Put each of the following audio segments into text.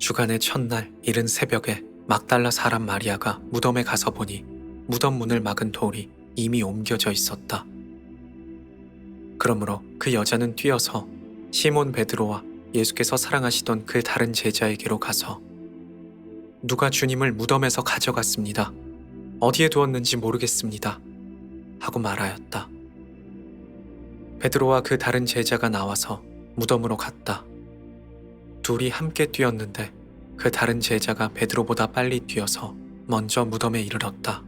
주간의 첫날 이른 새벽에 막달라 사람 마리아가 무덤에 가서 보니 무덤 문을 막은 돌이 이미 옮겨져 있었다. 그러므로 그 여자는 뛰어서 시몬 베드로와 예수께서 사랑하시던 그 다른 제자에게로 가서 누가 주님을 무덤에서 가져갔습니다. 어디에 두었는지 모르겠습니다. 하고 말하였다. 베드로와 그 다른 제자가 나와서 무덤으로 갔다. 둘이 함께 뛰었는데 그 다른 제자가 베드로보다 빨리 뛰어서 먼저 무덤에 이르렀다.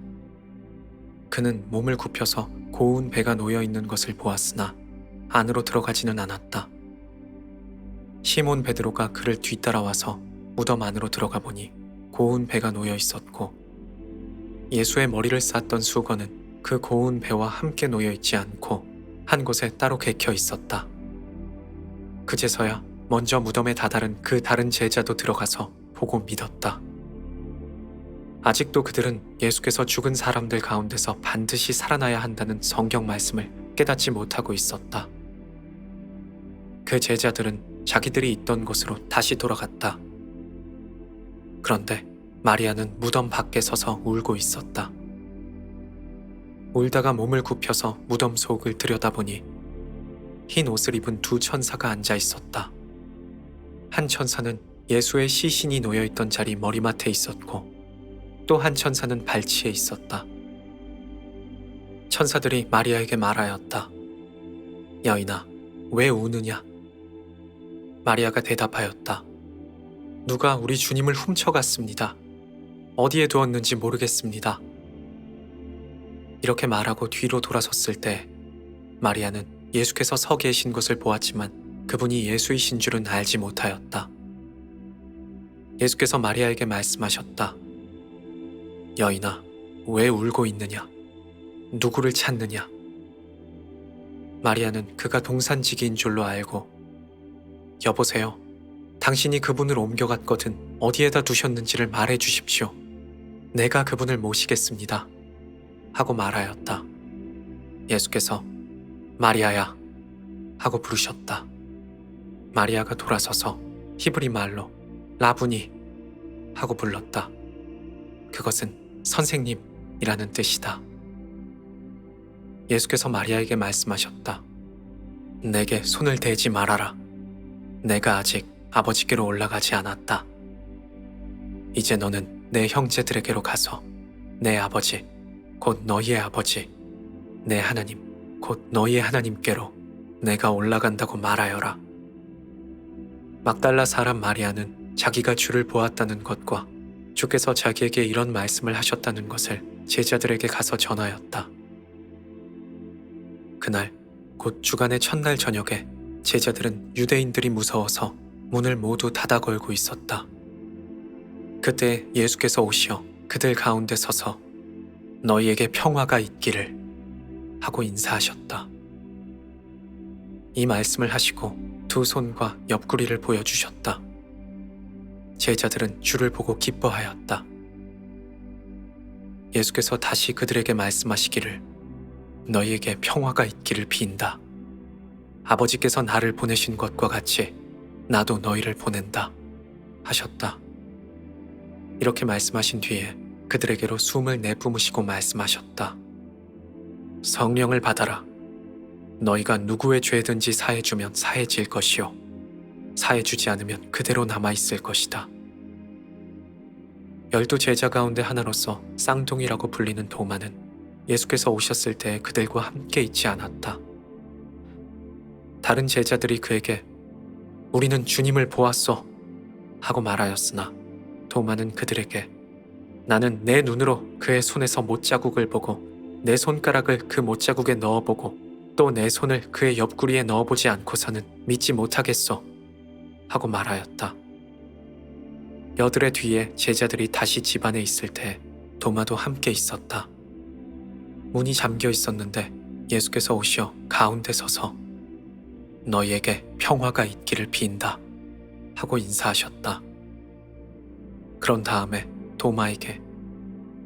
그는 몸을 굽혀서 고운 배가 놓여 있는 것을 보았으나 안으로 들어가지는 않았다. 시몬 베드로가 그를 뒤따라와서 무덤 안으로 들어가 보니 고운 배가 놓여 있었고 예수의 머리를 쌌던 수건은 그 고운 배와 함께 놓여 있지 않고 한 곳에 따로 개켜 있었다. 그제서야 먼저 무덤에 다다른 그 다른 제자도 들어가서 보고 믿었다. 아직도 그들은 예수께서 죽은 사람들 가운데서 반드시 살아나야 한다는 성경 말씀을 깨닫지 못하고 있었다. 그 제자들은 자기들이 있던 곳으로 다시 돌아갔다. 그런데 마리아는 무덤 밖에 서서 울고 있었다. 울다가 몸을 굽혀서 무덤 속을 들여다보니 흰 옷을 입은 두 천사가 앉아 있었다. 한 천사는 예수의 시신이 놓여있던 자리 머리맡에 있었고 또 한 천사는 발치에 있었다. 천사들이 마리아에게 말하였다. 여인아, 왜 우느냐? 마리아가 대답하였다. 누가 우리 주님을 훔쳐갔습니다. 어디에 두었는지 모르겠습니다. 이렇게 말하고 뒤로 돌아섰을 때 마리아는 예수께서 서 계신 것을 보았지만 그분이 예수이신 줄은 알지 못하였다. 예수께서 마리아에게 말씀하셨다. 여인아, 왜 울고 있느냐? 누구를 찾느냐? 마리아는 그가 동산지기인 줄로 알고 여보세요. 당신이 그분을 옮겨갔거든 어디에다 두셨는지를 말해 주십시오. 내가 그분을 모시겠습니다. 하고 말하였다. 예수께서 마리아야 하고 부르셨다. 마리아가 돌아서서 히브리 말로 라부니 하고 불렀다. 그것은 선생님이라는 뜻이다. 예수께서 마리아에게 말씀하셨다. 내게 손을 대지 말아라. 내가 아직 아버지께로 올라가지 않았다. 이제 너는 내 형제들에게로 가서 내 아버지, 곧 너희의 아버지, 내 하나님, 곧 너희의 하나님께로 내가 올라간다고 말하여라. 막달라 사람 마리아는 자기가 주를 보았다는 것과 주께서 자기에게 이런 말씀을 하셨다는 것을 제자들에게 가서 전하였다. 그날 곧 주간의 첫날 저녁에 제자들은 유대인들이 무서워서 문을 모두 닫아 걸고 있었다. 그때 예수께서 오시어 그들 가운데 서서 너희에게 평화가 있기를 하고 인사하셨다. 이 말씀을 하시고 두 손과 옆구리를 보여주셨다. 제자들은 주를 보고 기뻐하였다. 예수께서 다시 그들에게 말씀하시기를 너희에게 평화가 있기를 빈다. 아버지께서 나를 보내신 것과 같이 나도 너희를 보낸다 하셨다. 이렇게 말씀하신 뒤에 그들에게로 숨을 내뿜으시고 말씀하셨다. 성령을 받아라. 너희가 누구의 죄든지 사해주면 사해질 것이요 사해주지 않으면 그대로 남아있을 것이다. 12 제자 가운데 하나로서 쌍둥이라고 불리는 도마는 예수께서 오셨을 때 그들과 함께 있지 않았다. 다른 제자들이 그에게 우리는 주님을 보았소 하고 말하였으나 도마는 그들에게 나는 내 눈으로 그의 손에서 못자국을 보고 내 손가락을 그 못자국에 넣어보고 또 내 손을 그의 옆구리에 넣어보지 않고서는 믿지 못하겠소 하고 말하였다. 여드레 뒤에 제자들이 다시 집 안에 있을 때 도마도 함께 있었다. 문이 잠겨 있었는데 예수께서 오시어 가운데 서서 너희에게 평화가 있기를 빈다 하고 인사하셨다. 그런 다음에 도마에게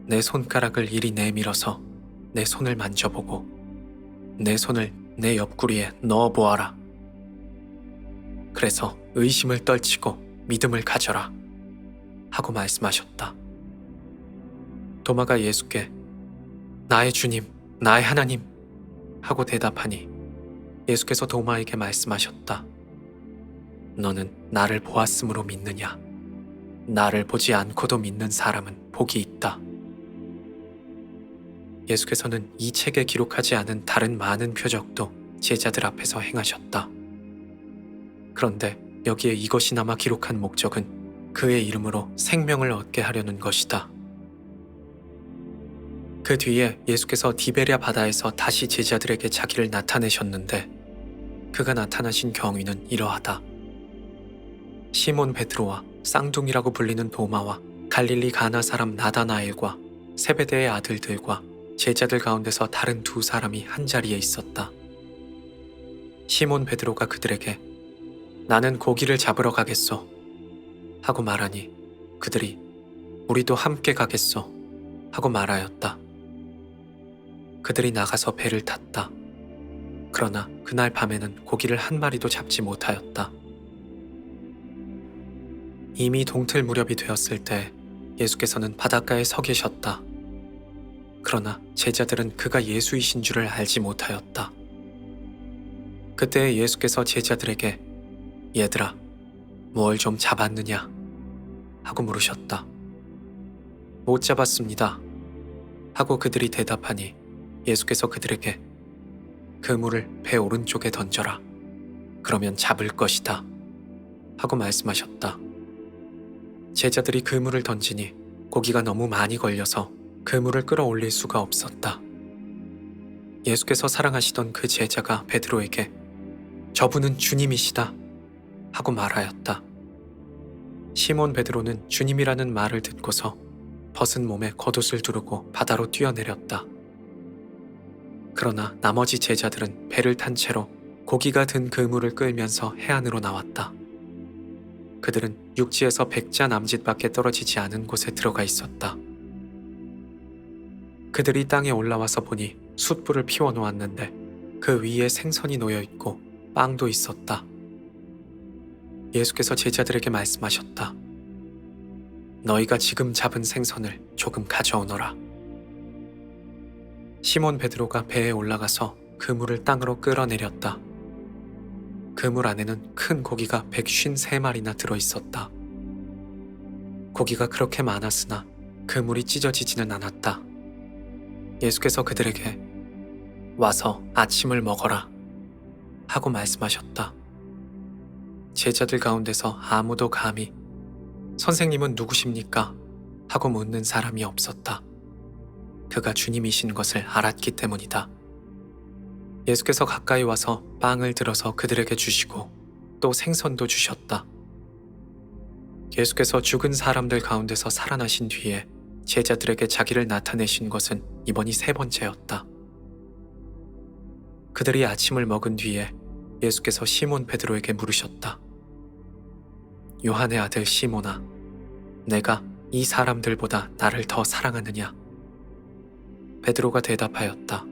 내 손가락을 이리 내밀어서 내 손을 만져보고 내 손을 내 옆구리에 넣어보아라. 그래서 의심을 떨치고 믿음을 가져라 하고 말씀하셨다. 도마가 예수께 나의 주님, 나의 하나님 하고 대답하니 예수께서 도마에게 말씀하셨다. 너는 나를 보았으므로 믿느냐? 나를 보지 않고도 믿는 사람은 복이 있다. 예수께서는 이 책에 기록하지 않은 다른 많은 표적도 제자들 앞에서 행하셨다. 그런데 여기에 이것이나마 기록한 목적은 그의 이름으로 생명을 얻게 하려는 것이다. 그 뒤에 예수께서 디베랴 바다에서 다시 제자들에게 자기를 나타내셨는데 그가 나타나신 경위는 이러하다. 시몬 베드로와 쌍둥이라고 불리는 도마와 갈릴리 가나 사람 나다나엘과 세베대의 아들들과 제자들 가운데서 다른 두 사람이 한자리에 있었다. 시몬 베드로가 그들에게 나는 고기를 잡으러 가겠소 하고 말하니 그들이 우리도 함께 가겠소 하고 말하였다. 그들이 나가서 배를 탔다. 그러나 그날 밤에는 고기를 한 마리도 잡지 못하였다. 이미 동틀 무렵이 되었을 때 예수께서는 바닷가에 서 계셨다. 그러나 제자들은 그가 예수이신 줄을 알지 못하였다. 그때 예수께서 제자들에게 얘들아, 뭘 좀 잡았느냐? 하고 물으셨다. 못 잡았습니다. 하고 그들이 대답하니 예수께서 그들에게 그물을 배 오른쪽에 던져라. 그러면 잡을 것이다. 하고 말씀하셨다. 제자들이 그물을 던지니 고기가 너무 많이 걸려서 그물을 끌어올릴 수가 없었다. 예수께서 사랑하시던 그 제자가 베드로에게 저분은 주님이시다 하고 말하였다. 시몬 베드로는 주님이라는 말을 듣고서 벗은 몸에 겉옷을 두르고 바다로 뛰어내렸다. 그러나 나머지 제자들은 배를 탄 채로 고기가 든 그물을 끌면서 해안으로 나왔다. 그들은 육지에서 100자 남짓밖에 떨어지지 않은 곳에 들어가 있었다. 그들이 땅에 올라와서 보니 숯불을 피워 놓았는데 그 위에 생선이 놓여 있고 빵도 있었다. 예수께서 제자들에게 말씀하셨다. 너희가 지금 잡은 생선을 조금 가져오너라. 시몬 베드로가 배에 올라가서 그물을 땅으로 끌어내렸다. 그물 안에는 큰 고기가 153마리나 들어있었다. 고기가 그렇게 많았으나 그물이 찢어지지는 않았다. 예수께서 그들에게 와서 아침을 먹어라 하고 말씀하셨다. 제자들 가운데서 아무도 감히 선생님은 누구십니까? 하고 묻는 사람이 없었다. 그가 주님이신 것을 알았기 때문이다. 예수께서 가까이 와서 빵을 들어서 그들에게 주시고 또 생선도 주셨다. 예수께서 죽은 사람들 가운데서 살아나신 뒤에 제자들에게 자기를 나타내신 것은 이번이 3번째였다. 그들이 아침을 먹은 뒤에 예수께서 시몬 베드로에게 물으셨다. 요한의 아들 시몬아, 내가 이 사람들보다 나를 더 사랑하느냐? 베드로가 대답하였다.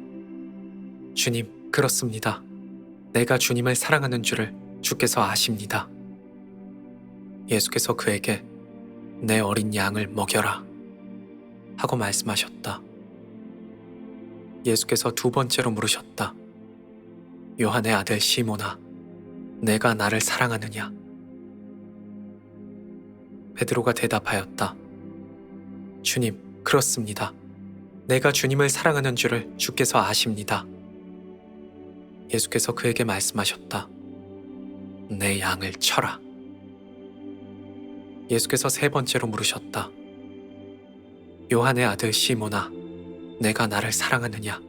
주님, 그렇습니다. 내가 주님을 사랑하는 줄을 주께서 아십니다. 예수께서 그에게 내 어린 양을 먹여라 하고 말씀하셨다. 예수께서 2번째로 물으셨다. 요한의 아들 시몬아, 내가 나를 사랑하느냐? 베드로가 대답하였다. 주님, 그렇습니다. 내가 주님을 사랑하는 줄을 주께서 아십니다. 예수께서 그에게 말씀하셨다. 내 양을 쳐라. 예수께서 3번째로 물으셨다. 요한의 아들 시몬아, 내가 나를 사랑하느냐?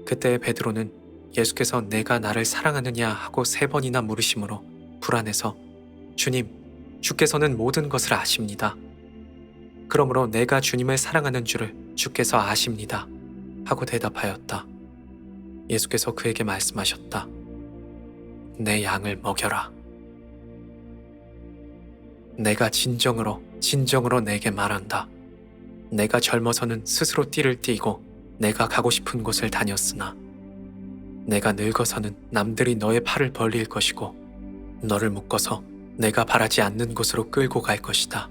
그때 베드로는 예수께서 내가 나를 사랑하느냐 하고 3번이나 물으심으로 불안해서 주님, 주께서는 모든 것을 아십니다. 그러므로 내가 주님을 사랑하는 줄을 주께서 아십니다. 하고 대답하였다. 예수께서 그에게 말씀하셨다. 내 양을 먹여라. 내가 진정으로 내게 말한다. 내가 젊어서는 스스로 띠를 띠고 내가 가고 싶은 곳을 다녔으나 내가 늙어서는 남들이 너의 팔을 벌릴 것이고 너를 묶어서 내가 바라지 않는 곳으로 끌고 갈 것이다.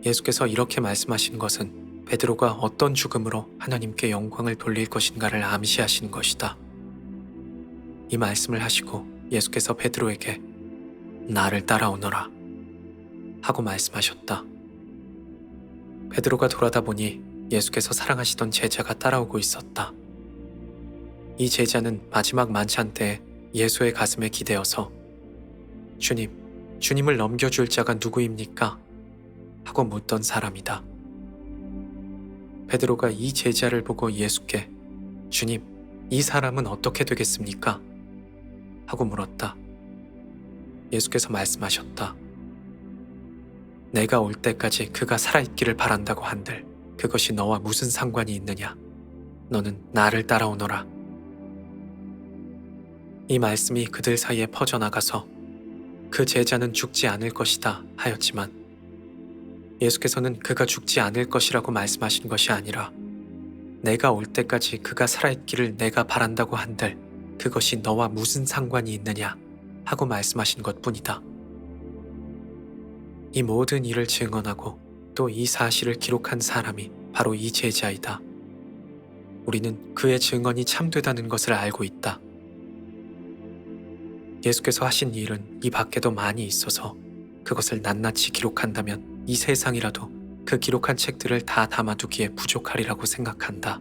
예수께서 이렇게 말씀하신 것은 베드로가 어떤 죽음으로 하나님께 영광을 돌릴 것인가를 암시하신 것이다. 이 말씀을 하시고 예수께서 베드로에게 나를 따라오너라 하고 말씀하셨다. 베드로가 돌아다 보니 예수께서 사랑하시던 제자가 따라오고 있었다. 이 제자는 마지막 만찬 때 예수의 가슴에 기대어서 주님을 넘겨줄 자가 누구입니까? 하고 묻던 사람이다. 베드로가 이 제자를 보고 예수께 주님, 이 사람은 어떻게 되겠습니까? 하고 물었다. 예수께서 말씀하셨다. 내가 올 때까지 그가 살아있기를 바란다고 한들 그것이 너와 무슨 상관이 있느냐? 너는 나를 따라오너라. 이 말씀이 그들 사이에 퍼져나가서 그 제자는 죽지 않을 것이다 하였지만 예수께서는 그가 죽지 않을 것이라고 말씀하신 것이 아니라 내가 올 때까지 그가 살아있기를 내가 바란다고 한들 그것이 너와 무슨 상관이 있느냐 하고 말씀하신 것뿐이다. 이 모든 일을 증언하고 또 이 사실을 기록한 사람이 바로 이 제자이다. 우리는 그의 증언이 참되다는 것을 알고 있다. 예수께서 하신 일은 이 밖에도 많이 있어서 그것을 낱낱이 기록한다면 이 세상이라도 그 기록한 책들을 다 담아두기에 부족하리라고 생각한다.